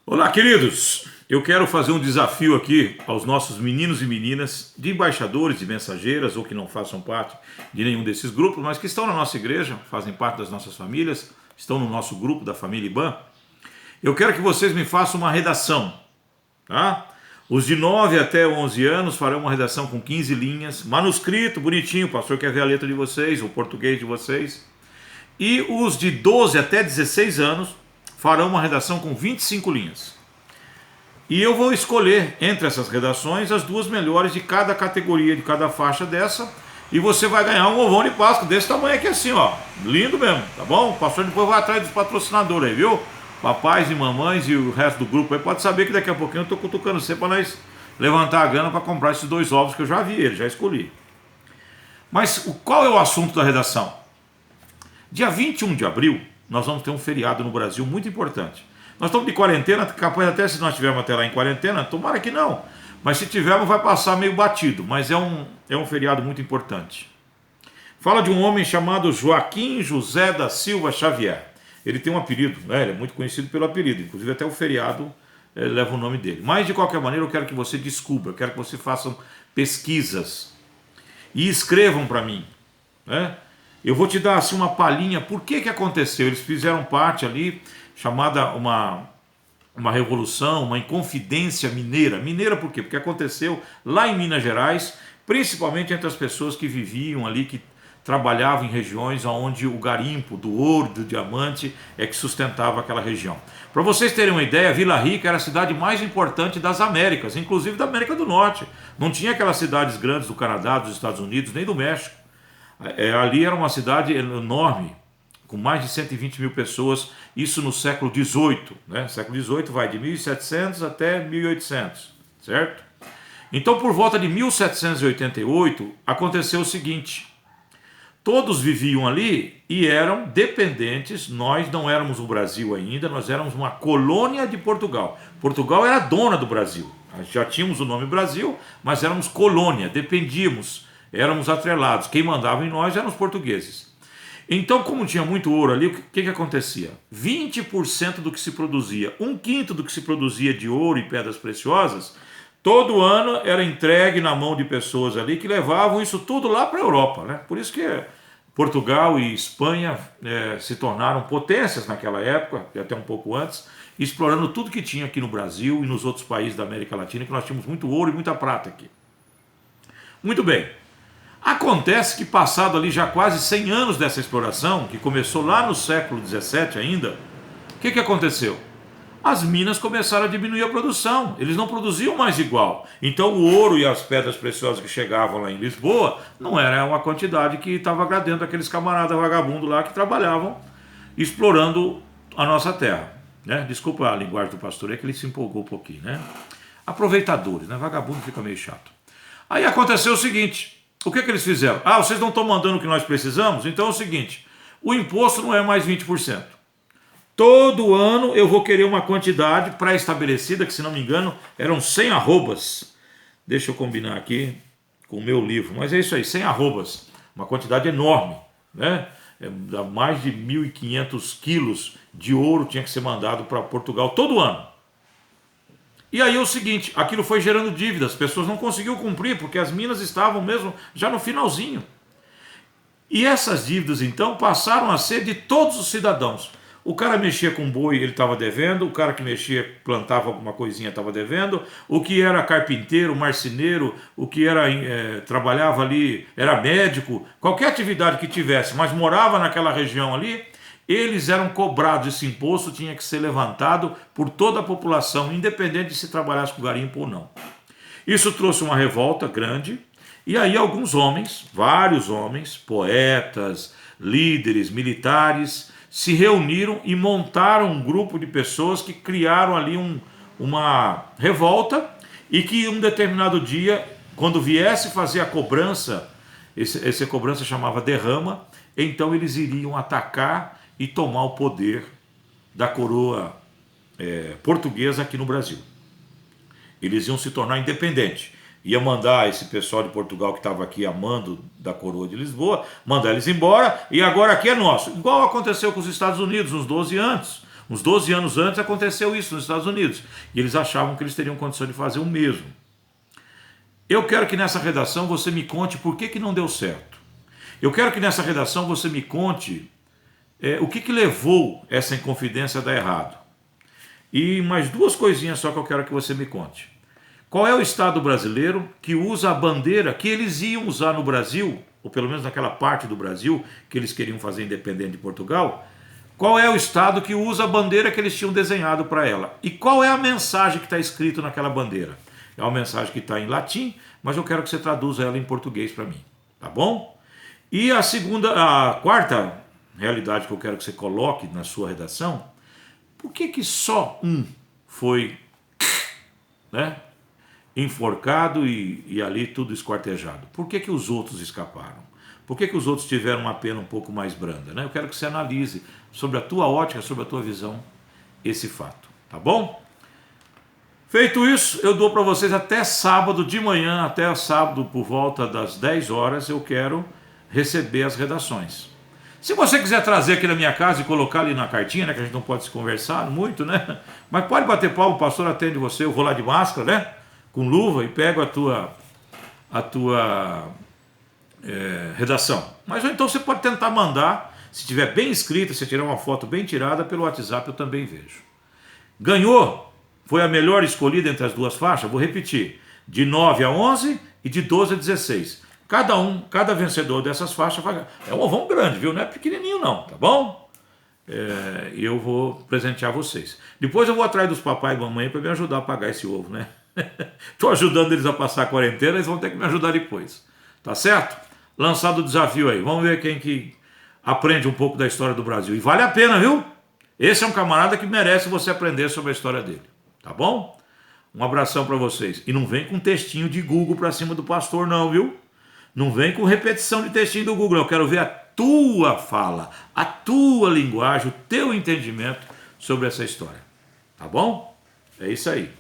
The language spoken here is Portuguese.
Olá, queridos! Eu quero fazer um desafio aqui aos nossos meninos e meninas, de embaixadores, de mensageiras, ou que não façam parte de nenhum desses grupos, mas que estão na nossa igreja, fazem parte das nossas famílias, estão no nosso grupo da família IBAN. Eu quero que vocês me façam uma redação, tá? Os de 9 até 11 anos farão uma redação com 15 linhas, manuscrito, bonitinho, o pastor quer ver a letra de vocês, o português de vocês. E os de 12 até 16 anos farão uma redação com 25 linhas. E eu vou escolher entre essas redações as duas melhores de cada categoria, de cada faixa dessa. E você vai ganhar um ovão de Páscoa desse tamanho aqui assim, ó. Lindo mesmo, tá bom? O pastor depois vai atrás dos patrocinadores aí, viu? Papais e mamães e o resto do grupo aí pode saber que daqui a pouquinho eu tô cutucando você para nós levantar a grana para comprar esses dois ovos que eu já vi eles, já escolhi. Mas qual é o assunto da redação? Dia 21 de abril, nós vamos ter um feriado no Brasil muito importante. Nós estamos de quarentena, capaz até se nós estivermos até lá em quarentena, tomara que não. Mas se tivermos vai passar meio batido, mas é um feriado muito importante. Fala de um homem chamado Joaquim José da Silva Xavier. Ele tem um apelido, né? Ele é muito conhecido pelo apelido, inclusive até o feriado leva o nome dele. Mas de qualquer maneira eu quero que você descubra, eu quero que você façam pesquisas e escrevam para mim, né? Eu vou te dar assim uma palhinha, por que aconteceu? Eles fizeram parte ali, chamada uma revolução, uma inconfidência mineira. Mineira por quê? Porque aconteceu lá em Minas Gerais, principalmente entre as pessoas que viviam ali, que trabalhavam em regiões onde o garimpo do ouro, do diamante, é que sustentava aquela região. Para vocês terem uma ideia, Vila Rica era a cidade mais importante das Américas, inclusive da América do Norte. Não tinha aquelas cidades grandes do Canadá, dos Estados Unidos, nem do México. Ali era uma cidade enorme, com mais de 120 mil pessoas, isso no século XVIII, né? Século XVIII vai de 1700 até 1800, certo? Então, por volta de 1788, aconteceu o seguinte: todos viviam ali e eram dependentes. Nós não éramos o Brasil ainda, nós éramos uma colônia de Portugal. Portugal era dona do Brasil, já tínhamos o nome Brasil, mas éramos colônia, dependíamos. Éramos atrelados, quem mandava em nós eram os portugueses. Então, como tinha muito ouro ali, o que acontecia? 20% do que se produzia, 1/5 do que se produzia de ouro e pedras preciosas, todo ano era entregue na mão de pessoas ali que levavam isso tudo lá para a Europa, né? Por isso que Portugal e Espanha se tornaram potências naquela época, e até um pouco antes, explorando tudo que tinha aqui no Brasil e nos outros países da América Latina, que nós tínhamos muito ouro e muita prata aqui. Muito bem. Acontece que passado ali já quase 100 anos dessa exploração, que começou lá no século XVII ainda, o que aconteceu? As minas começaram a diminuir a produção, eles não produziam mais igual. Então o ouro e as pedras preciosas que chegavam lá em Lisboa não era uma quantidade que estava agradando aqueles camaradas vagabundos lá que trabalhavam explorando a nossa terra, né? Desculpa a linguagem do pastor, é que ele se empolgou um pouquinho, né? Aproveitadores, né? Vagabundo fica meio chato. Aí aconteceu o seguinte: o que eles fizeram? Vocês não estão mandando o que nós precisamos? Então é o seguinte, o imposto não é mais 20%. Todo ano eu vou querer uma quantidade pré-estabelecida, que se não me engano eram 100 arrobas. Deixa eu combinar aqui com o meu livro, mas é isso aí, 100 arrobas. Uma quantidade enorme, né? Mais de 1.500 quilos de ouro tinha que ser mandado para Portugal todo ano. E aí é o seguinte, aquilo foi gerando dívidas, as pessoas não conseguiam cumprir, porque as minas estavam mesmo já no finalzinho. E essas dívidas então passaram a ser de todos os cidadãos. O cara mexia com boi, ele estava devendo, o cara que mexia, plantava alguma coisinha estava devendo, o que era carpinteiro, marceneiro, o que era trabalhava ali, era médico, qualquer atividade que tivesse, mas morava naquela região ali, eles eram cobrados, esse imposto tinha que ser levantado por toda a população, independente de se trabalhasse com garimpo ou não. Isso trouxe uma revolta grande, e aí alguns homens, vários homens, poetas, líderes, militares, se reuniram e montaram um grupo de pessoas que criaram ali uma revolta, e que um determinado dia, quando viesse fazer a cobrança, essa cobrança chamava derrama, então eles iriam atacar e tomar o poder da coroa portuguesa aqui no Brasil. Eles iam se tornar independentes. Ia mandar esse pessoal de Portugal que estava aqui a mando da coroa de Lisboa, mandar eles embora, e agora aqui é nosso. Igual aconteceu com os Estados Unidos uns 12 anos. Uns 12 anos antes aconteceu isso nos Estados Unidos. E eles achavam que eles teriam condição de fazer o mesmo. Eu quero que nessa redação você me conte por que não deu certo. Eu quero que nessa redação você me conte o que levou essa Inconfidência a dar errado. E mais duas coisinhas só que eu quero que você me conte. Qual é o estado brasileiro que usa a bandeira que eles iam usar no Brasil, ou pelo menos naquela parte do Brasil que eles queriam fazer independente de Portugal? Qual é o estado que usa a bandeira que eles tinham desenhado para ela? E qual é a mensagem que está escrito naquela bandeira? É uma mensagem que está em latim, mas eu quero que você traduza ela em português para mim, tá bom? E a quarta realidade que eu quero que você coloque na sua redação: por que só um foi, né, enforcado e ali tudo esquartejado? Por que os outros escaparam? Por que os outros tiveram uma pena um pouco mais branda, né? Eu quero que você analise sobre a tua ótica, sobre a tua visão, esse fato, tá bom? Feito isso, eu dou para vocês até sábado de manhã, até sábado por volta das 10 horas, eu quero receber as redações. Se você quiser trazer aqui na minha casa e colocar ali na cartinha, né, que a gente não pode se conversar muito, né? Mas pode bater palma, o pastor atende você, eu vou lá de máscara, né? Com luva e pego a tua redação. Mas ou então você pode tentar mandar, se tiver bem escrita, se tirar uma foto bem tirada, pelo WhatsApp eu também vejo. Ganhou? Foi a melhor escolhida entre as duas faixas? Vou repetir, de 9 a 11 e de 12 a 16. Cada vencedor dessas faixas vai ganhar. É um ovão grande, viu? Não é pequenininho não, tá bom? E eu vou presentear vocês. Depois eu vou atrás dos papai e mamãe para me ajudar a pagar esse ovo, né? Estou ajudando eles a passar a quarentena, eles vão ter que me ajudar depois. Tá certo? Lançado o desafio aí. Vamos ver quem que aprende um pouco da história do Brasil. E vale a pena, viu? Esse é um camarada que merece você aprender sobre a história dele. Tá bom? Um abração para vocês. E não vem com textinho de Google para cima do pastor não, viu? Não vem com repetição de textinho do Google. Eu quero ver a tua fala, a tua linguagem, o teu entendimento sobre essa história. Tá bom? É isso aí.